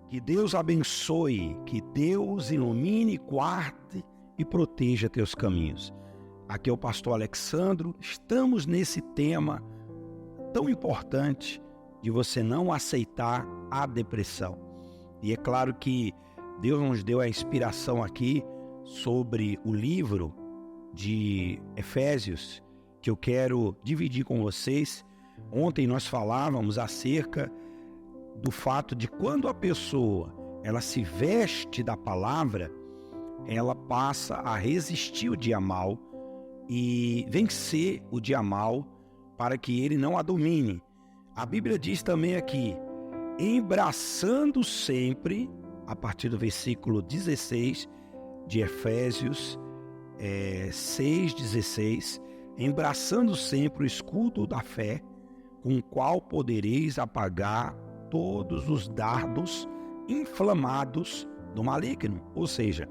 Que Deus abençoe, que Deus ilumine, guarde e proteja teus caminhos. Aqui é o pastor Alexandro. Estamos nesse tema tão importante de você não aceitar a depressão. E é claro que Deus nos deu a inspiração aqui sobre o livro de Efésios, que eu quero dividir com vocês. Ontem nós falávamos acerca do fato de quando a pessoa ela se veste da palavra, ela passa a resistir o dia mal e vencer o dia mal para que ele não a domine. A Bíblia diz também aqui, embraçando sempre, a partir do versículo 16 de Efésios 6,16, embraçando sempre o escudo da fé, com o qual podereis apagar todos os dardos inflamados do maligno. Ou seja,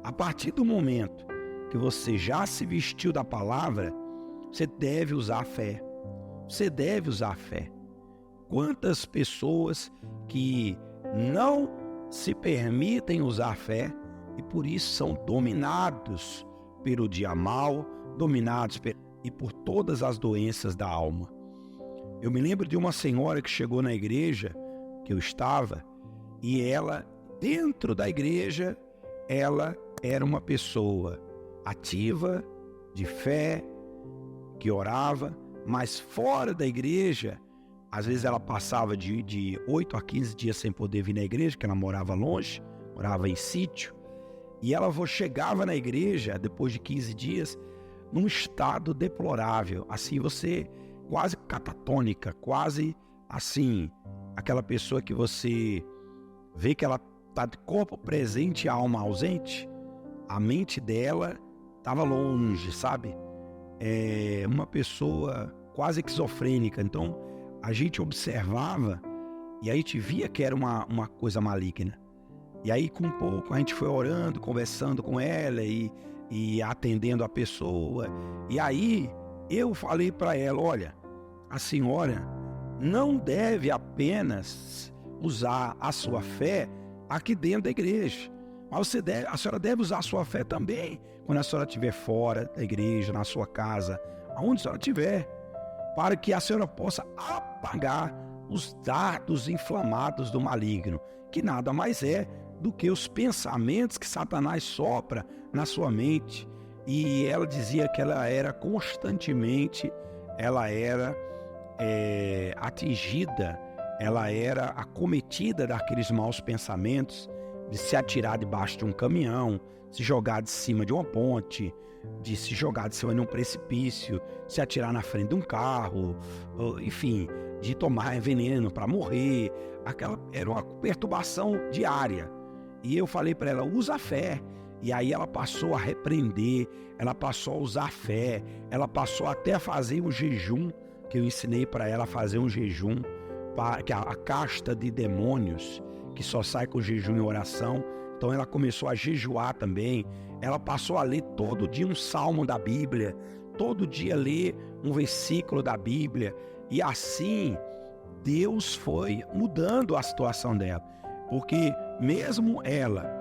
a partir do momento que você já se vestiu da palavra, você deve usar a fé. Você deve usar a fé. Quantas pessoas que não se permitem usar a fé e por isso são dominados pelo dia mal, dominados e por todas as doenças da alma. Eu me lembro de uma senhora que chegou na igreja que eu estava e ela, dentro da igreja, ela era uma pessoa ativa, de fé, que orava, mas fora da igreja, às vezes ela passava de 8 a 15 dias sem poder vir na igreja, porque ela morava longe, morava em sítio, e ela chegava na igreja, depois de 15 dias, num estado deplorável, assim você quase catatônica, quase assim, aquela pessoa que você vê que ela está de corpo presente e alma ausente, a mente dela estava longe, sabe? Uma pessoa quase esquizofrênica. Então a gente observava e aí a gente via que era uma coisa maligna. E aí com um pouco a gente foi orando, conversando com ela e atendendo a pessoa. E aí eu falei para ela, olha, a senhora não deve apenas usar a sua fé aqui dentro da igreja, mas a senhora deve usar a sua fé também quando a senhora estiver fora da igreja, na sua casa, aonde a senhora estiver, para que a senhora possa apagar os dardos inflamados do maligno, que nada mais é do que os pensamentos que Satanás sopra na sua mente. E ela dizia que ela era constantemente, atingida, ela era acometida daqueles maus pensamentos, de se atirar debaixo de um caminhão, se jogar de cima de uma ponte, de se jogar de cima de um precipício, se atirar na frente de um carro, enfim, de tomar veneno para morrer. Aquela era uma perturbação diária. E eu falei para ela, usa a fé. E aí ela passou a repreender, ela passou a usar a fé, ela passou até a fazer um jejum, que eu ensinei para ela a fazer um jejum, que a casta de demônios, que só sai com jejum e oração. Então ela começou a jejuar também, ela passou a ler todo dia um salmo da Bíblia, todo dia ler um versículo da Bíblia, e assim Deus foi mudando a situação dela, porque mesmo ela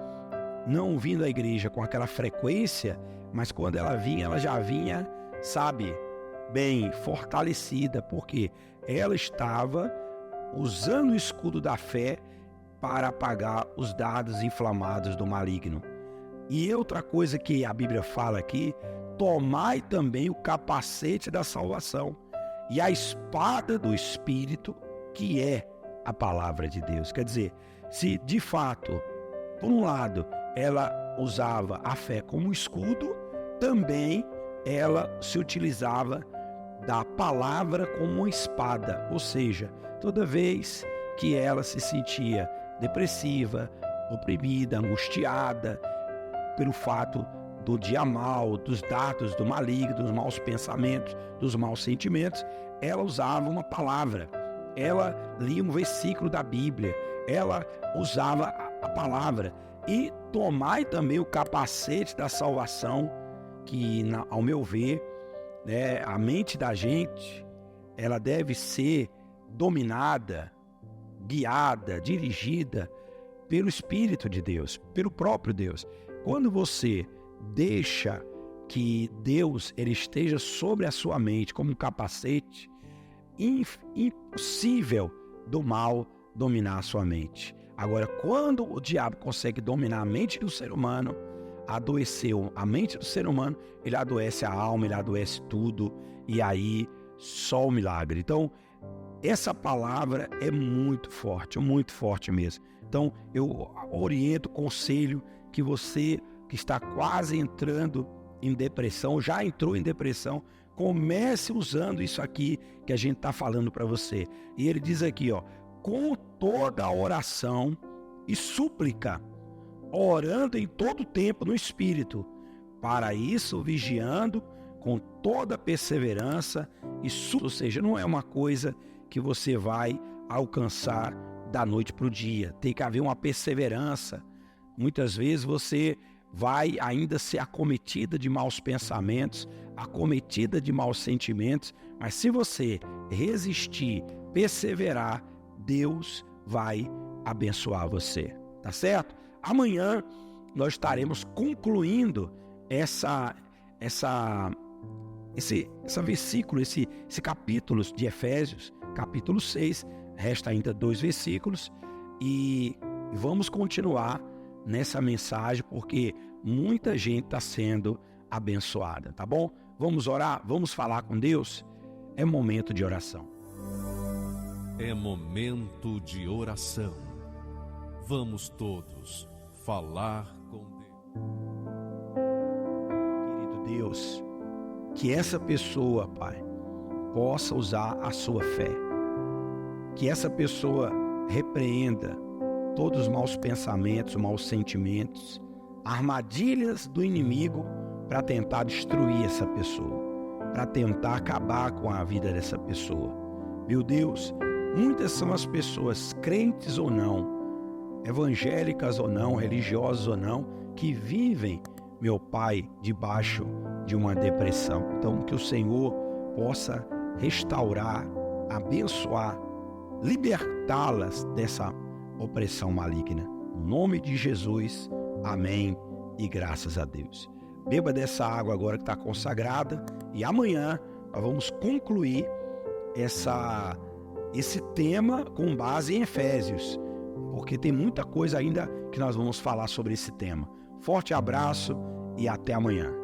não vindo à igreja com aquela frequência, mas quando ela vinha, ela já vinha, sabe, bem fortalecida, porque ela estava usando o escudo da fé para apagar os dardos inflamados do maligno. E outra coisa que a Bíblia fala aqui, tomai também o capacete da salvação e a espada do Espírito, que é a palavra de Deus. Quer dizer, se de fato, por um lado, ela usava a fé como escudo, também ela se utilizava da palavra como uma espada, ou seja, toda vez que ela se sentia depressiva, oprimida, angustiada pelo fato do dia mal, dos dardos do maligno, dos maus pensamentos, dos maus sentimentos, ela usava uma palavra, ela lia um versículo da Bíblia, ela usava a palavra. E tomai também o capacete da salvação, que, ao meu ver, a mente da gente, ela deve ser dominada, guiada, dirigida pelo Espírito de Deus, pelo próprio Deus. Quando você deixa que Deus ele esteja sobre a sua mente como um capacete, impossível do mal dominar a sua mente. Agora, quando o diabo consegue dominar a mente do ser humano, adoeceu a mente do ser humano, ele adoece a alma, ele adoece tudo, e aí só o milagre. Então, essa palavra é muito forte mesmo. Então, eu oriento, conselho que você que está quase entrando em depressão, já entrou em depressão, comece usando isso aqui que a gente está falando para você. E ele diz aqui, ó, com toda a oração e súplica, orando em todo tempo no Espírito, para isso vigiando com toda perseverança e súplica. Ou seja, não é uma coisa que você vai alcançar da noite para o dia. Tem que haver uma perseverança. Muitas vezes você vai ainda ser acometida de maus pensamentos, acometida de maus sentimentos, mas se você resistir, perseverar, Deus vai abençoar você, tá certo? Amanhã nós estaremos concluindo esse versículo, esse capítulo de Efésios, capítulo 6, resta ainda 2 versículos e vamos continuar nessa mensagem porque muita gente está sendo abençoada, tá bom? Vamos orar, vamos falar com Deus? É momento de oração. É momento de oração. Vamos todos falar com Querido Deus. Deus, que essa pessoa, Pai, possa usar a sua fé. Que essa pessoa repreenda todos os maus pensamentos, maus sentimentos, armadilhas do inimigo para tentar destruir essa pessoa, para tentar acabar com a vida dessa pessoa. Meu Deus, muitas são as pessoas, crentes ou não, evangélicas ou não, religiosas ou não, que vivem, meu Pai, debaixo de uma depressão. Então, que o Senhor possa restaurar, abençoar, libertá-las dessa opressão maligna. Em nome de Jesus, amém e graças a Deus. Beba dessa água agora que está consagrada e amanhã nós vamos concluir esse tema com base em Efésios, porque tem muita coisa ainda que nós vamos falar sobre esse tema. Forte abraço e até amanhã.